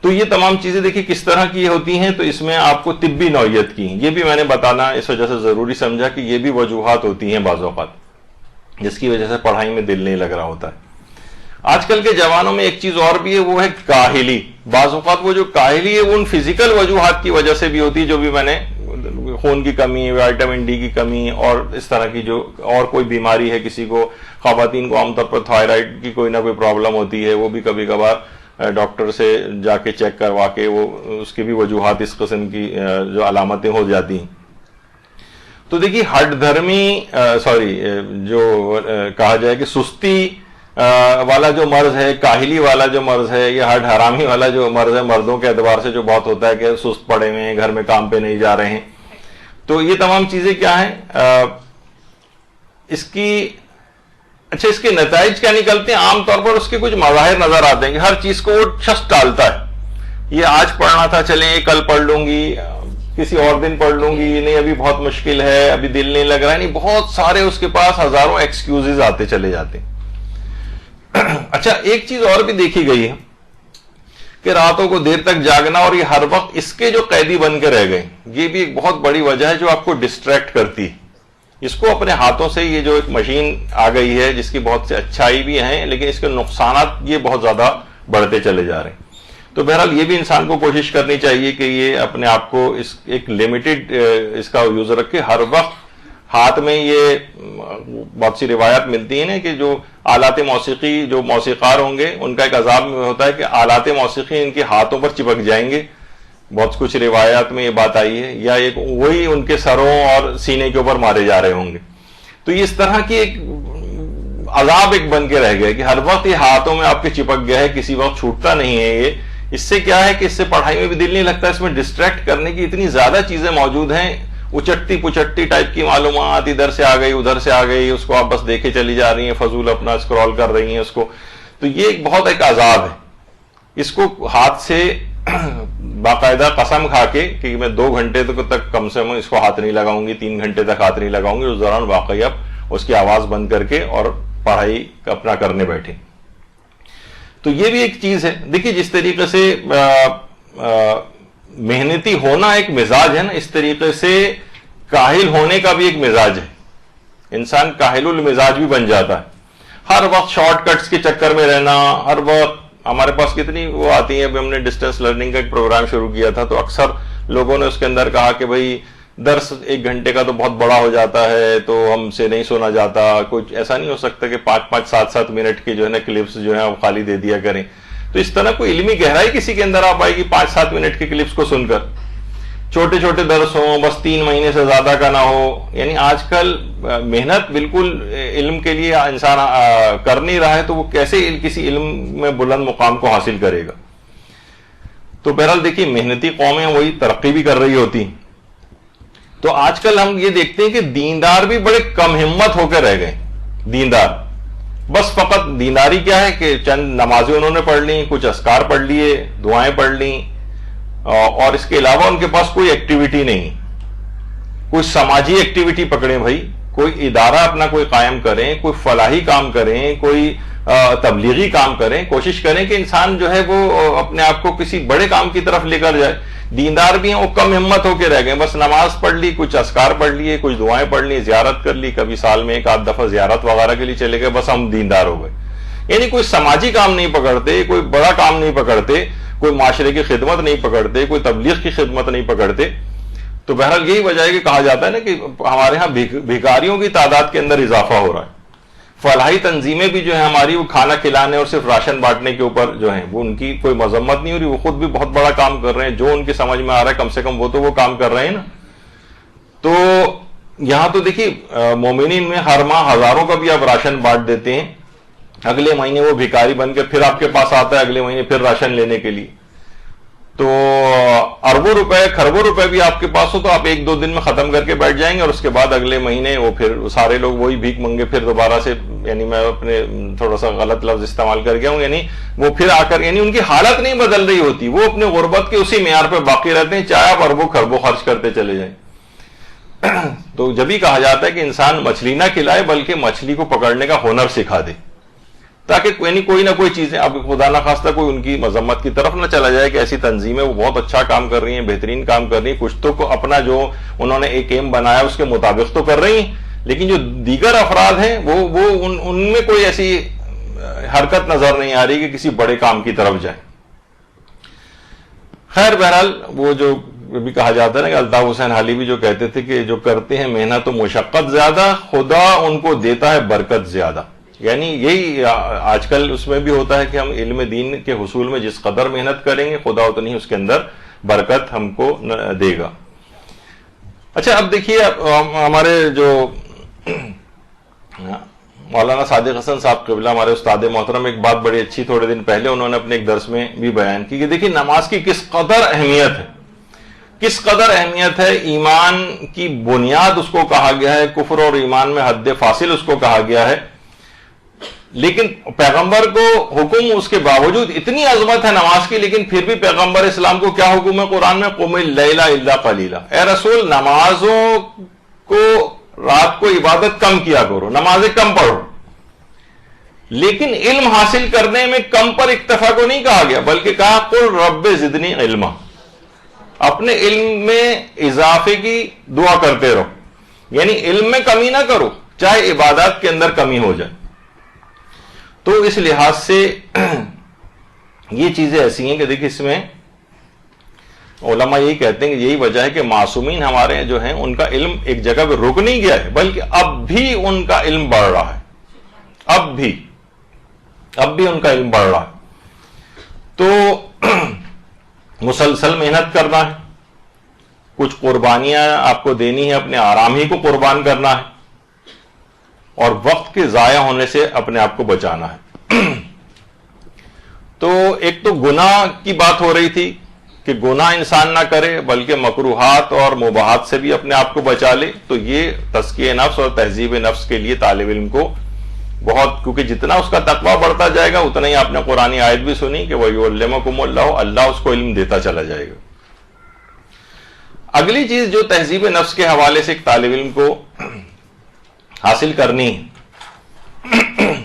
تو یہ تمام چیزیں دیکھیں کس طرح کی ہوتی ہیں. تو اس میں آپ کو طبی نوعیت کی یہ بھی میں نے بتانا اس وجہ سے ضروری سمجھا کہ یہ بھی وجوہات ہوتی ہیں بعض اوقات جس کی وجہ سے پڑھائی میں دل نہیں لگ رہا ہوتا ہے. آج کل کے جوانوں میں ایک چیز اور بھی ہے، وہ ہے کاہلی. بعض اوقات وہ جو کاہلی ہے وہ ان فزیکل وجوہات کی وجہ سے بھی ہوتی ہے، جو بھی میں نے خون کی کمی، وائٹامن ڈی کی کمی اور اس طرح کی جو اور کوئی بیماری ہے کسی کو. خواتین کو عام طور پر تھائرائڈ کی کوئی نہ کوئی پرابلم ہوتی ہے، وہ بھی کبھی کبھار ڈاکٹر سے جا کے چیک کروا کے وہ اس کی بھی وجوہات اس قسم کی جو علامتیں ہو جاتی ہیں. تو دیکھیے ہٹ دھرمی جو کہا جائے کہ سستی والا جو مرض ہے، کاہلی والا جو مرض ہے، یا ہٹ حرامی والا جو مرض ہے مردوں کے اعتبار سے جو بہت ہوتا ہے کہ سست پڑے ہوئے ہیں، گھر میں کام پہ نہیں جا رہے ہیں، تو یہ تمام چیزیں کیا ہیں اس کے نتائج کیا نکلتے ہیں؟ عام طور پر اس کے کچھ مظاہر نظر آتے ہیں کہ ہر چیز کو وہ شخص ٹالتا ہے. یہ آج پڑھنا تھا، چلیں یہ کل پڑھ لوں گی، کسی اور دن پڑھ لوں گی، نہیں ابھی بہت مشکل ہے، ابھی دل نہیں لگ رہا ہے، نہیں بہت سارے اس کے پاس ہزاروں ایکسکیوزز آتے چلے جاتے ہیں. اچھا ایک چیز اور بھی دیکھی گئی ہے کہ راتوں کو دیر تک جاگنا اور یہ ہر وقت اس کے جو قیدی بن کے رہ گئے، یہ بھی ایک بہت بڑی وجہ ہے جو آپ کو ڈسٹریکٹ کرتی ہے. اس کو اپنے ہاتھوں سے یہ جو ایک مشین آ گئی ہے جس کی بہت سے اچھائی بھی ہیں لیکن اس کے نقصانات یہ بہت زیادہ بڑھتے چلے جا رہے ہیں. تو بہرحال یہ بھی انسان کو کوشش کرنی چاہیے کہ یہ اپنے آپ کو اس ایک لمیٹڈ اس کا یوز رکھے. ہر وقت ہاتھ میں یہ بہت سی روایات ملتی ہیں نا کہ جو آلات موسیقی جو موسیقار ہوں گے ان کا ایک عذاب ہوتا ہے کہ آلات موسیقی ان کے ہاتھوں پر چپک جائیں گے. بہت کچھ روایات میں یہ بات آئی ہے، یا ایک وہی ان کے سروں اور سینے کے اوپر مارے جا رہے ہوں گے. تو یہ اس طرح کی ایک عذاب ایک بن کے رہ گیا کہ ہر وقت یہ ہاتھوں میں آپ کے چپک گیا ہے، کسی وقت چھوٹتا نہیں ہے. یہ اس سے کیا ہے کہ اس سے پڑھائی میں بھی دل نہیں لگتا. اس میں ڈسٹریکٹ کرنے کی اتنی زیادہ چیزیں موجود ہیں، اچٹی پچٹی ٹائپ کی معلومات ادھر سے آ گئی ادھر سے آ گئی، اس کو آپ بس دیکھے چلی جا رہی ہیں، فضول اپنا اسکرول کر رہی ہیں اس کو. تو یہ ایک بہت ایک عذاب ہے. اس کو ہاتھ سے باقاعدہ قسم کھا کے کہ میں 2 گھنٹے تک کم سے کم اس کو ہاتھ نہیں لگاؤں گی، 3 گھنٹے تک ہاتھ نہیں لگاؤں گی، اس دوران واقعی آپ اس کی آواز بند کر کے اور پڑھائی اپنا کرنے بیٹھے. تو یہ بھی ایک چیز ہے. دیکھیے جس طریقے سے محنتی ہونا ایک مزاج ہے نا، اس طریقے سے کاہل ہونے کا بھی ایک مزاج ہے. انسان کاہل المزاج بھی بن جاتا ہے. ہر وقت شارٹ کٹس کے چکر میں رہنا، ہر وقت ہمارے پاس کتنی وہ آتی ہیں. ابھی ہم نے ڈسٹینس لرننگ کا ایک پروگرام شروع کیا تھا تو اکثر لوگوں نے اس کے اندر کہا کہ بھائی درس 1 گھنٹے کا تو بہت بڑا ہو جاتا ہے تو ہم سے نہیں سنا جاتا. کچھ ایسا نہیں ہو سکتا کہ 5-5 7-7 منٹ کے جو ہے نا کلپس جو ہیں وہ خالی دے دیا کریں. تو اس طرح کوئی علمی گہرائی کسی کے اندر آ پائے گی 5-7 منٹ کے کلپس کو سن کر؟ چھوٹے چھوٹے درس ہوں، بس 3 مہینے سے زیادہ کا نہ ہو. یعنی آج کل محنت بالکل علم کے لیے انسان کر نہیں رہا ہے، تو وہ کیسے کسی علم میں بلند مقام کو حاصل کرے گا؟ تو بہرحال دیکھیے، محنتی قومیں وہی ترقی بھی کر رہی ہوتی. تو آج کل ہم یہ دیکھتے ہیں کہ دیندار بھی بڑے کم ہمت ہو کے رہ گئے. دیندار بس فقط دینداری کیا ہے کہ چند نمازیں انہوں نے پڑھ لی، کچھ اذکار پڑھ لیے، دعائیں پڑھ لیں، اور اس کے علاوہ ان کے پاس کوئی ایکٹیویٹی نہیں. کوئی سماجی ایکٹیویٹی پکڑیں بھائی، کوئی ادارہ اپنا کوئی قائم کریں، کوئی فلاحی کام کریں، کوئی تبلیغی کام کریں. کوشش کریں کہ انسان جو ہے وہ اپنے آپ کو کسی بڑے کام کی طرف لے کر جائے. دیندار بھی ہیں وہ کم ہمت ہو کے رہ گئے، بس نماز پڑھ لی، کچھ اذکار پڑھ لیے، کچھ دعائیں پڑھ لی، زیارت کر لی، کبھی سال میں 1-8 دفعہ زیارت وغیرہ کے لیے چلے گئے، بس ہم دیندار ہو گئے. یعنی کوئی سماجی کام نہیں پکڑتے، کوئی بڑا کام نہیں پکڑتے، کوئی معاشرے کی خدمت نہیں پکڑتے، کوئی تبلیغ کی خدمت نہیں پکڑتے. تو بہرحال یہی وجہ ہے کہ کہا جاتا ہے نا کہ ہمارے ہاں بھکاریوں کی تعداد کے اندر اضافہ ہو رہا ہے. فلاحی تنظیمیں بھی جو ہیں ہماری، وہ کھانا کھلانے اور صرف راشن بانٹنے کے اوپر جو ہیں، وہ ان کی کوئی مذمت نہیں ہو رہی، وہ خود بھی بہت بڑا کام کر رہے ہیں. جو ان کی سمجھ میں آ رہا ہے کم سے کم وہ تو وہ کام کر رہے ہیں نا. تو یہاں تو دیکھیے مومنین میں ہر ماہ ہزاروں کا بھی آپ راشن بانٹ دیتے ہیں، اگلے مہینے وہ بھکاری بن کے پھر آپ کے پاس آتا ہے، اگلے مہینے پھر راشن لینے کے لیے. تو اربوں روپے کھربوں روپے بھی آپ کے پاس ہو تو آپ 1-2 دن میں ختم کر کے بیٹھ جائیں گے، اور اس کے بعد اگلے مہینے وہ پھر سارے لوگ وہی بھیک منگے پھر دوبارہ سے. یعنی میں اپنے تھوڑا سا غلط لفظ استعمال کر گیا ہوں، یعنی وہ پھر آ کر، یعنی ان کی حالت نہیں بدل رہی ہوتی، وہ اپنے غربت کے اسی معیار پہ باقی رہتے ہیں، چاہے آپ اربوں کھربوں خرچ کرتے چلے جائیں. تو جب ہی کہا جاتا ہے کہ انسان مچھلی نہ کھلائے بلکہ مچھلی کو پکڑنے کا ہنر سکھا دے، تاکہ یعنی کوئی نہ کوئی چیزیں، اب خدا نہ خواستہ کوئی ان کی مذمت کی طرف نہ چلا جائے کہ ایسی تنظیمیں وہ بہت اچھا کام کر رہی ہیں، بہترین کام کر رہی ہیں، کچھ تو اپنا جو انہوں نے ایک ایم بنایا اس کے مطابق تو کر رہی ہیں، لیکن جو دیگر افراد ہیں وہ ان میں کوئی ایسی حرکت نظر نہیں آ رہی کہ کسی بڑے کام کی طرف جائیں. خیر بہرحال وہ جو بھی کہا جاتا ہے نا کہ الطاف حسین حالی بھی جو کہتے تھے کہ جو کرتے ہیں محنت و مشقت زیادہ، خدا ان کو دیتا ہے برکت زیادہ. یعنی یہی آج کل اس میں بھی ہوتا ہے کہ ہم علم دین کے حصول میں جس قدر محنت کریں گے، خدا اتنی اس کے اندر برکت ہم کو دے گا. اچھا اب دیکھیے ہمارے جو مولانا صادق حسن صاحب قبلہ، ہمارے استاد محترم، ایک بات بڑی اچھی تھوڑے دن پہلے انہوں نے اپنے ایک درس میں بھی بیان کی کہ دیکھیے نماز کی کس قدر اہمیت ہے، کس قدر اہمیت ہے. ایمان کی بنیاد اس کو کہا گیا ہے، کفر اور ایمان میں حد فاصل اس کو کہا گیا ہے، لیکن پیغمبر کو حکم اس کے باوجود اتنی عظمت ہے نماز کی، لیکن پھر بھی پیغمبر اسلام کو کیا حکم ہے قرآن میں؟ قم اللیل الا قلیلا، اے رسول نمازوں کو رات کو عبادت کم کیا کرو، نمازیں کم پڑھو. لیکن علم حاصل کرنے میں کم پر اکتفا کو نہیں کہا گیا، بلکہ کہا قل رب زدنی علما، اپنے علم میں اضافے کی دعا کرتے رہو. یعنی علم میں کمی نہ کرو، چاہے عبادات کے اندر کمی ہو جائے. تو اس لحاظ سے یہ چیزیں ایسی ہیں کہ دیکھیں اس میں علماء یہی کہتے ہیں کہ یہی وجہ ہے کہ معصومین ہمارے جو ہیں ان کا علم ایک جگہ پہ رک نہیں گیا ہے، بلکہ اب بھی ان کا علم بڑھ رہا ہے، اب بھی ان کا علم بڑھ رہا ہے. تو مسلسل محنت کرنا ہے، کچھ قربانیاں آپ کو دینی ہے، اپنے آرام ہی کو قربان کرنا ہے، اور وقت کے ضائع ہونے سے اپنے آپ کو بچانا ہے. تو ایک تو گناہ کی بات ہو رہی تھی کہ گناہ انسان نہ کرے بلکہ مکروہات اور مباحات سے بھی اپنے آپ کو بچا لے. تو یہ تزکیہ نفس اور تہذیب نفس کے لیے طالب علم کو بہت، کیونکہ جتنا اس کا تقویٰ بڑھتا جائے گا اتنا ہی آپ نے قرآنی آیت بھی سنی کہ وَيُعَلِّمُكُمُ اللَّهُ، اللہ اس کو علم دیتا چلا جائے گا. اگلی چیز جو تہذیب نفس کے حوالے سے ایک طالب علم کو حاصل کرنی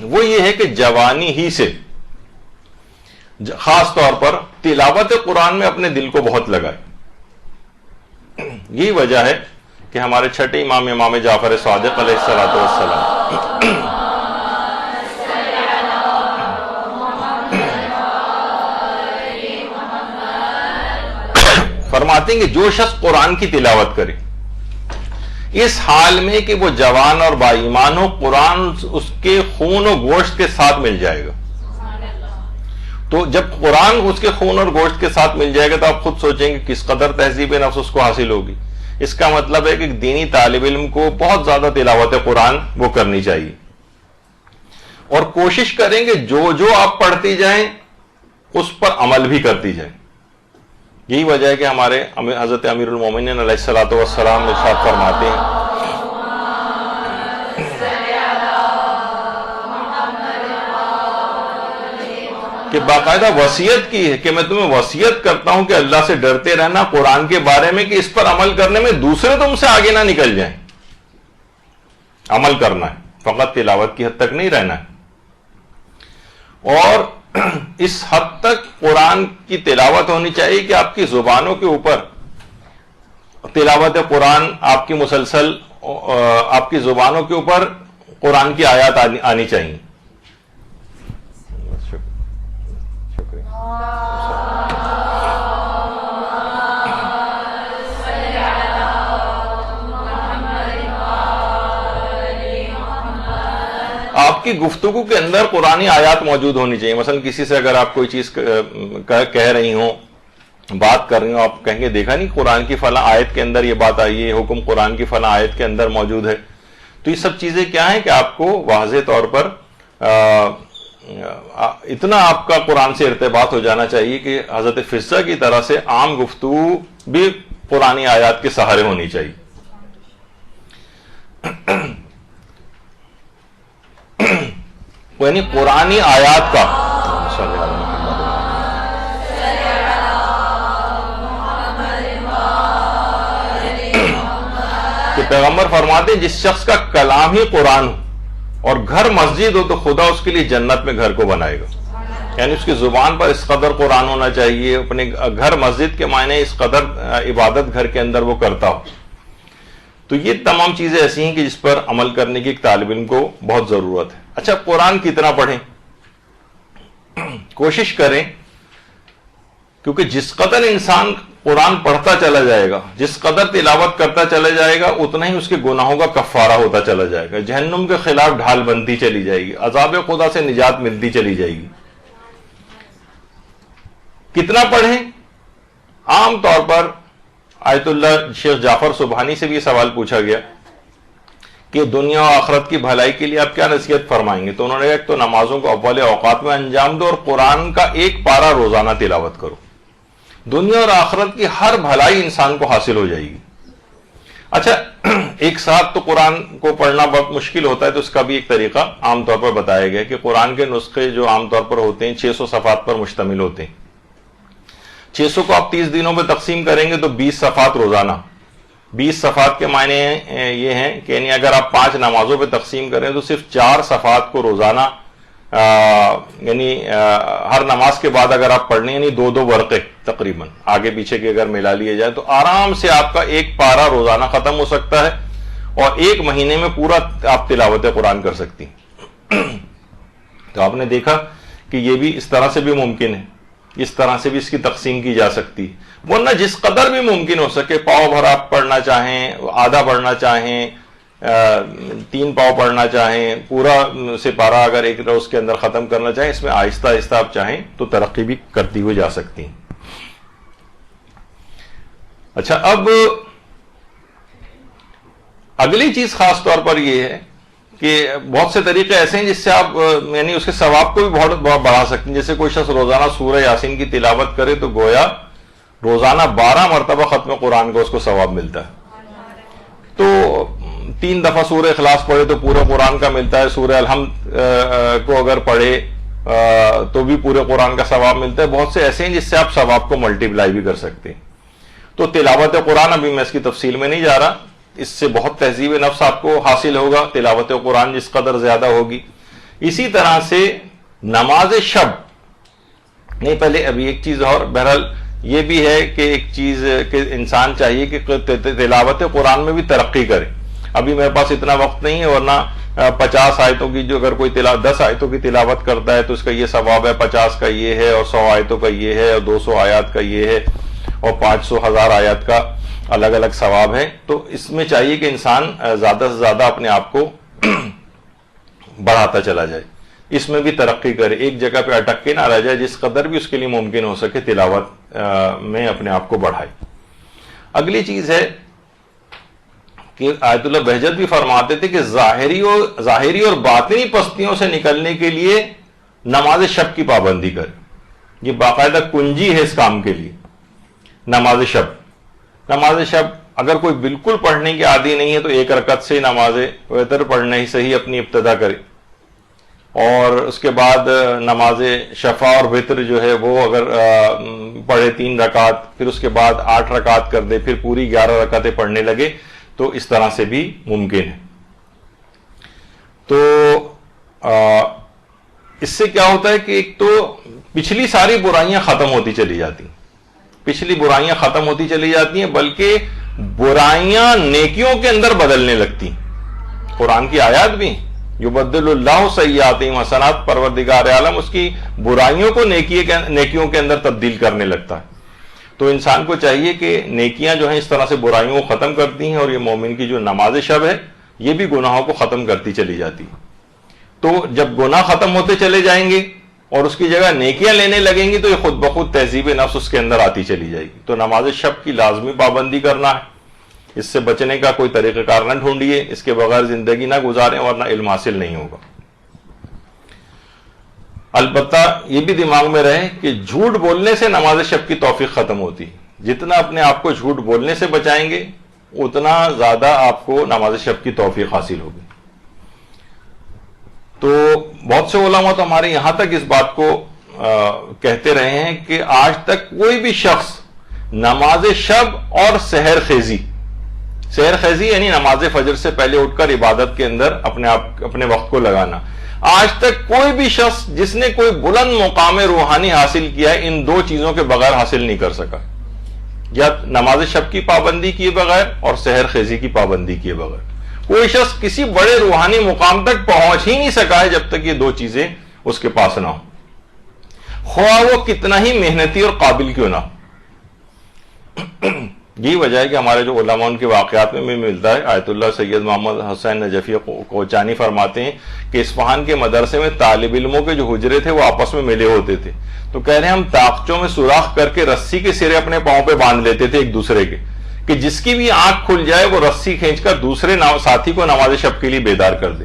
وہ یہ ہے کہ جوانی ہی سے خاص طور پر تلاوت قرآن میں اپنے دل کو بہت لگائے. یہی وجہ ہے کہ ہمارے چھٹے امام جعفر صادق علیہ الصلوۃ والسلام فرماتے ہیں کہ جو شخص قرآن کی تلاوت کرے اس حال میں کہ وہ جوان اور با ایمان ہو، قرآن اس کے خون و گوشت کے ساتھ مل جائے گا. تو جب قرآن اس کے خون اور گوشت کے ساتھ مل جائے گا تو آپ خود سوچیں گے کس قدر تہذیب نفس اس کو حاصل ہوگی. اس کا مطلب ہے کہ دینی طالب علم کو بہت زیادہ تلاوت قرآن وہ کرنی چاہیے, اور کوشش کریں کہ جو آپ پڑھتی جائیں اس پر عمل بھی کرتی جائیں. یہی وجہ ہے کہ ہمارے حضرت امیر المومنین علیہ الصلوۃ والسلام ارشاد فرماتے ہیں کہ باقاعدہ وصیت کی ہے کہ میں تمہیں وصیت کرتا ہوں کہ اللہ سے ڈرتے رہنا قرآن کے بارے میں, کہ اس پر عمل کرنے میں دوسرے تم سے آگے نہ نکل جائیں. عمل کرنا ہے, فقط تلاوت کی حد تک نہیں رہنا ہے. اور اس حد تک قرآن کی تلاوت ہونی چاہیے کہ آپ کی زبانوں کے اوپر تلاوت قرآن آپ کی مسلسل آپ کی زبانوں کے اوپر قرآن کی آیات آنی چاہیے. آپ کی گفتگو کے اندر قرآنی آیات موجود ہونی چاہیے. مثلا کسی سے اگر آپ کوئی چیز کہہ رہی ہوں, بات کر رہی ہوں, آپ کہیں گے دیکھا نہیں قرآن کی فلاں آیت کے اندر یہ بات آئی ہے, حکم قرآن کی فلاں آیت کے اندر موجود ہے. تو یہ سب چیزیں کیا ہیں کہ آپ کو واضح طور پر اتنا آپ کا قرآن سے ارتباط ہو جانا چاہیے کہ حضرت فضہ کی طرح سے عام گفتگو بھی قرآنی آیات کے سہارے ہونی چاہیے. یعنی قرآنی آیات کا کہ پیغمبر فرماتے جس شخص کا کلام ہی قرآن ہو اور گھر مسجد ہو تو خدا اس کے لیے جنت میں گھر کو بنائے گا. یعنی اس کی زبان پر اس قدر قرآن ہونا چاہیے, اپنے گھر مسجد کے معنی اس قدر عبادت گھر کے اندر وہ کرتا ہو. تو یہ تمام چیزیں ایسی ہیں کہ جس پر عمل کرنے کی ایک طالب علم کو بہت ضرورت ہے. اچھا, قرآن کتنا پڑھیں؟ کوشش کریں, کیونکہ جس قدر انسان قرآن پڑھتا چلا جائے گا, جس قدر تلاوت کرتا چلا جائے گا, اتنا ہی اس کے گناہوں کا کفارہ ہوتا چلا جائے گا, جہنم کے خلاف ڈھال بنتی چلی جائے گی, عذاب خدا سے نجات ملتی چلی جائے گی. کتنا پڑھیں؟ عام طور پر آیت اللہ شیخ جعفر سبحانی سے بھی یہ سوال پوچھا گیا کہ دنیا و آخرت کی بھلائی کے لیے آپ کیا نصیحت فرمائیں گے؟ تو انہوں نے کہا ایک تو نمازوں کو اول اوقات میں انجام دو اور قرآن کا ایک پارہ روزانہ تلاوت کرو. دنیا اور آخرت کی ہر بھلائی انسان کو حاصل ہو جائے گی. اچھا, ایک ساتھ تو قرآن کو پڑھنا بہت مشکل ہوتا ہے, تو اس کا بھی ایک طریقہ عام طور پر بتایا گیا کہ قرآن کے نسخے جو عام طور پر ہوتے ہیں 600 صفحات پر مشتمل ہوتے ہیں. 600 کو آپ 30 دنوں میں تقسیم کریں گے تو 20 صفحات روزانہ. 20 صفحات کے معنی یہ ہیں کہ یعنی اگر آپ 5 نمازوں پہ تقسیم کریں تو صرف 4 صفحات کو روزانہ یعنی ہر نماز کے بعد اگر آپ پڑھنے یعنی 2 ورقے تقریباً آگے پیچھے کے اگر ملا لیے جائے تو آرام سے آپ کا ایک پارہ روزانہ ختم ہو سکتا ہے اور 1 مہینے میں پورا آپ تلاوت قرآن کر سکتی. تو آپ نے دیکھا کہ یہ بھی اس طرح سے بھی ممکن ہے, اس طرح سے بھی اس کی تقسیم کی جا سکتی. ورنہ جس قدر بھی ممکن ہو سکے, پاؤ بھر آپ پڑھنا چاہیں, آدھا پڑھنا چاہیں, 3 پاؤ پڑھنا چاہیں, پورا سپارہ اگر ایک روز کے اندر ختم کرنا چاہیں, اس میں آہستہ آہستہ آپ چاہیں تو ترقی بھی کرتی ہوئی جا سکتی ہیں. اچھا, اب اگلی چیز خاص طور پر یہ ہے کہ بہت سے طریقے ایسے ہیں جس سے آپ یعنی اس کے ثواب کو بھی بہت بڑھا سکتے ہیں. جیسے کوئی شخص روزانہ سورہ یاسین کی تلاوت کرے تو گویا روزانہ 12 مرتبہ ختم قرآن کا اس کو ثواب ملتا ہے. تو 3 دفعہ سورہ اخلاص پڑھے تو پورے قرآن کا ملتا ہے. سورہ الحمد کو اگر پڑھے تو بھی پورے قرآن کا ثواب ملتا ہے. بہت سے ایسے ہیں جس سے آپ ثواب کو ملٹیپلائی بھی کر سکتے ہیں. تو تلاوت قرآن, ابھی میں اس کی تفصیل میں نہیں جا رہا, اس سے بہت تہذیب نفس آپ کو حاصل ہوگا. تلاوت قرآن جس قدر زیادہ ہوگی. اسی طرح سے نماز شب نہیں, پہلے ابھی ایک چیز اور, بہرحال یہ بھی ہے کہ ایک چیز کہ انسان چاہیے کہ تلاوت قرآن میں بھی ترقی کرے. ابھی میرے پاس اتنا وقت نہیں ہے, ورنہ 50 آیتوں کی جو اگر کوئی 10 آیتوں کی تلاوت کرتا ہے تو اس کا یہ ثواب ہے, 50 کا یہ ہے, اور 100 آیتوں کا یہ ہے, اور 200 آیات کا یہ ہے, اور 500 1000 آیات کا الگ الگ ثواب ہے. تو اس میں چاہیے کہ انسان زیادہ سے زیادہ اپنے آپ کو بڑھاتا چلا جائے. اس میں بھی ترقی کرے, ایک جگہ پہ اٹک کے نہ رہ جائے, جس قدر بھی اس کے لیے ممکن ہو سکے تلاوت میں اپنے آپ کو بڑھائے. اگلی چیز ہے کہ آیت اللہ بہجت بھی فرماتے تھے کہ ظاہری اور باطنی پستیوں سے نکلنے کے لیے نماز شب کی پابندی کرے. یہ باقاعدہ کنجی ہے اس کام کے لیے. نماز شب اگر کوئی بالکل پڑھنے کی عادی نہیں ہے تو ایک رکعت سے نماز وتر پڑھنا ہی صحیح اپنی ابتدا کرے, اور اس کے بعد نماز شفا اور وتر جو ہے وہ اگر پڑھے 3 رکعت, پھر اس کے بعد 8 رکعت کر دے, پھر پوری 11 رکعتیں پڑھنے لگے, تو اس طرح سے بھی ممکن ہے. تو اس سے کیا ہوتا ہے کہ ایک تو پچھلی ساری برائیاں ختم ہوتی چلی جاتی ہیں, بلکہ برائیاں نیکیوں کے اندر بدلنے لگتی. قرآن کی آیات بھی یبدل اللہ سیئاتہم حسنات, پروردگار عالم اس کی برائیوں کو نیکیوں کے اندر تبدیل کرنے لگتا ہے. تو انسان کو چاہیے کہ نیکیاں جو ہیں اس طرح سے برائیوں کو ختم کرتی ہیں, اور یہ مومن کی جو نماز شب ہے یہ بھی گناہوں کو ختم کرتی چلی جاتی ہے. تو جب گناہ ختم ہوتے چلے جائیں گے اور اس کی جگہ نیکیاں لینے لگیں گی تو یہ خود بخود تہذیب نفس اس کے اندر آتی چلی جائے گی. تو نماز شب کی لازمی پابندی کرنا ہے, اس سے بچنے کا کوئی طریقہ کار نہ ڈھونڈیے, اس کے بغیر زندگی نہ گزاریں ورنہ علم حاصل نہیں ہوگا. البتہ یہ بھی دماغ میں رہے کہ جھوٹ بولنے سے نماز شب کی توفیق ختم ہوتی. جتنا اپنے آپ کو جھوٹ بولنے سے بچائیں گے اتنا زیادہ آپ کو نماز شب کی توفیق حاصل ہوگی. تو بہت سے علماء تو ہمارے یہاں تک اس بات کو کہتے رہے ہیں کہ آج تک کوئی بھی شخص نماز شب اور سحر خیزی یعنی نماز فجر سے پہلے اٹھ کر عبادت کے اندر اپنے وقت کو لگانا, آج تک کوئی بھی شخص جس نے کوئی بلند مقام روحانی حاصل کیا ہے ان 2 چیزوں کے بغیر حاصل نہیں کر سکا. یا نماز شب کی پابندی کیے بغیر اور سحر خیزی کی پابندی کیے بغیر کوئی شخص کسی بڑے روحانی مقام تک پہنچ ہی نہیں سکا ہے جب تک یہ 2 چیزیں اس کے پاس نہ ہو, خواہ وہ کتنا ہی محنتی اور قابل کیوں نہ ہو. یہی وجہ ہے کہ ہمارے جو علماء ان کے واقعات میں ملتا ہے. آیت اللہ سید محمد حسین نجفی کوچانی فرماتے ہیں کہ اصفہان کے مدرسے میں طالب علموں کے جو حجرے تھے وہ آپس میں ملے ہوتے تھے, تو کہہ رہے ہیں ہم طاقچوں میں سوراخ کر کے رسی کے سرے اپنے پاؤں پہ باندھ لیتے تھے ایک دوسرے کے, کہ جس کی بھی آنکھ کھل جائے وہ رسی کھینچ کر دوسرے ساتھی کو نماز شب کے لیے بیدار کر دے.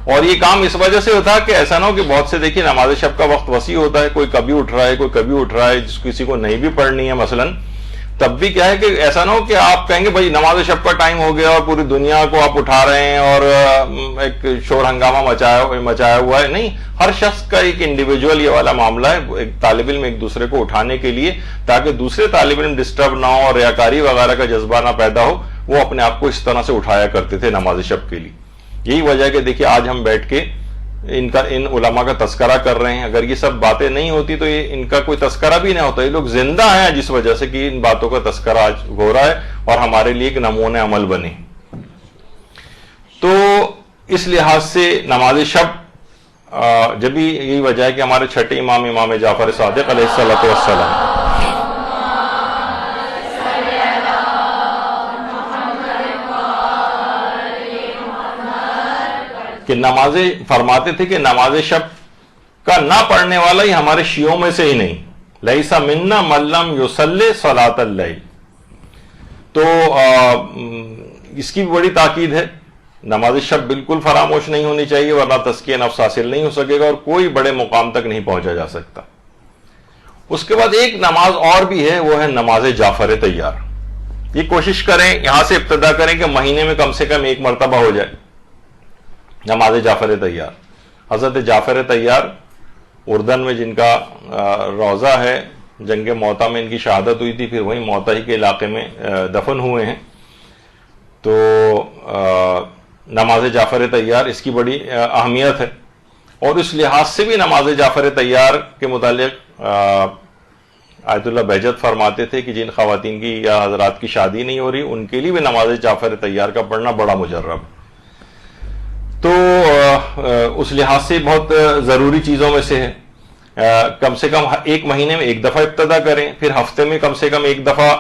اور یہ کام اس وجہ سے ہوتا ہے کہ ایسا نہ ہو کہ بہت سے دیکھیے نماز شب کا وقت وسیع ہوتا ہے, کوئی کبھی اٹھ رہا ہے جس کسی کو نہیں بھی پڑھنی ہے مثلا, تب بھی کیا ہے کہ ایسا نہ ہو کہ آپ کہیں گے بھائی نماز شب کا ٹائم ہو گیا اور پوری دنیا کو آپ اٹھا رہے ہیں اور ایک شور ہنگامہ مچایا ہوا ہے. نہیں, ہر شخص کا ایک انڈیویجول یہ والا معاملہ ہے, ایک طالب علم ایک دوسرے کو اٹھانے کے لیے تاکہ دوسرے طالب علم ڈسٹرب نہ ہو اور ریاکاری وغیرہ کا جذبہ نہ پیدا ہو, وہ اپنے آپ کو اس طرح سے اٹھایا کرتے تھے نماز شب کے لیے. یہی وجہ ہے کہ دیکھیے آج ہم بیٹھ کے ان علماء کا تذکرہ کر رہے ہیں. اگر یہ سب باتیں نہیں ہوتی تو یہ ان کا کوئی تذکرہ بھی نہیں ہوتا. یہ لوگ زندہ ہیں جس وجہ سے کہ ان باتوں کا تذکرہ آج ہو رہا ہے اور ہمارے لیے ایک نمونہ عمل بنے. تو اس لحاظ سے نماز شب جب یہی وجہ ہے کہ ہمارے چھٹے امام جعفر صادق علیہ السلام کہ نمازیں فرماتے تھے کہ نماز شب کا نہ پڑھنے والا ہی ہمارے شیعوں میں سے ہی نہیں, لیس منا من لم یصلی صلاۃ اللیل. تو اس کی بڑی تاکید ہے, نماز شب بالکل فراموش نہیں ہونی چاہیے ورنہ تزکیہ نفس حاصل نہیں ہو سکے گا اور کوئی بڑے مقام تک نہیں پہنچا جا سکتا. اس کے بعد ایک نماز اور بھی ہے, وہ ہے نماز جعفر طیار. یہ کوشش کریں یہاں سے ابتدا کریں کہ مہینے میں کم سے کم 1 مرتبہ ہو جائے نماز جعفر طیار. حضرت جعفر طیار اردن میں جن کا روضہ ہے, جنگ موتا میں ان کی شہادت ہوئی تھی, پھر وہیں موتا ہی کے علاقے میں دفن ہوئے ہیں. تو نماز جعفر طیار اس کی بڑی اہمیت ہے, اور اس لحاظ سے بھی نماز جعفر طیار کے متعلق آیت اللہ بہجت فرماتے تھے کہ جن خواتین کی یا حضرات کی شادی نہیں ہو رہی ان کے لیے بھی نماز جعفر طیار کا پڑھنا بڑا مجرب. تو اس لحاظ سے بہت ضروری چیزوں میں سے ہے. کم سے کم 1 مہینے میں 1 دفعہ ابتدا کریں, پھر ہفتے میں کم سے کم 1 دفعہ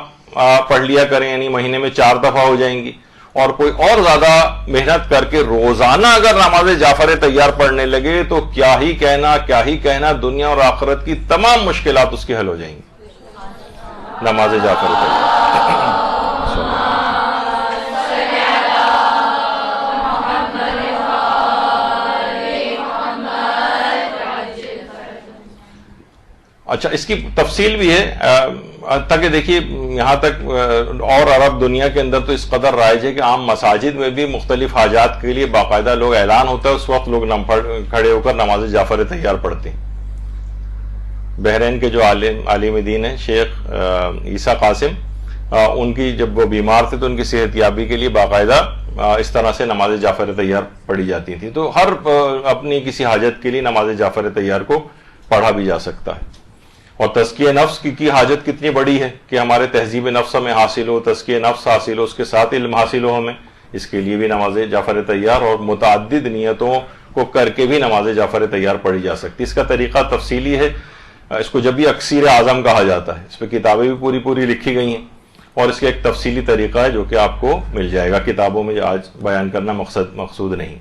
پڑھ لیا کریں, یعنی مہینے میں 4 دفعہ ہو جائیں گی. اور کوئی اور زیادہ محنت کر کے روزانہ اگر نماز جعفر تیار پڑھنے لگے تو کیا ہی کہنا دنیا اور آخرت کی تمام مشکلات اس کی حل ہو جائیں گی. نماز جعفر تیار. اچھا اس کی تفصیل بھی ہے تاکہ دیکھیے یہاں تک اور عرب دنیا کے اندر تو اس قدر رائج ہے کہ عام مساجد میں بھی مختلف حاجات کے لیے باقاعدہ لوگ اعلان ہوتا ہے، اس وقت لوگ کھڑے ہو کر نماز جعفر تیار پڑھتے ہیں. بحرین کے جو عالم دین ہیں شیخ عیسیٰ قاسم، ان کی جب وہ بیمار تھے تو ان کی صحت یابی کے لیے باقاعدہ اس طرح سے نماز جعفر تیار پڑھی جاتی تھی. تو ہر اپنی کسی حاجت کے لیے نماز جعفر تیار کو پڑھا بھی جا سکتا ہے. اور تزکیہ نفس کی حاجت کتنی بڑی ہے کہ ہمارے تہذیب نفس ہمیں حاصل ہو، تزکیہ نفس حاصل ہو، اس کے ساتھ علم حاصل ہو ہمیں. اس کے لیے بھی نماز جعفر تیار اور متعدد نیتوں کو کر کے بھی نماز جعفر تیار پڑھی جا سکتی. اس کا طریقہ تفصیلی ہے، اس کو جب بھی اکسیر اعظم کہا جاتا ہے. اس پہ کتابیں بھی پوری لکھی گئی ہیں اور اس کا ایک تفصیلی طریقہ ہے جو کہ آپ کو مل جائے گا. کتابوں میں آج بیان کرنا مقصود نہیں.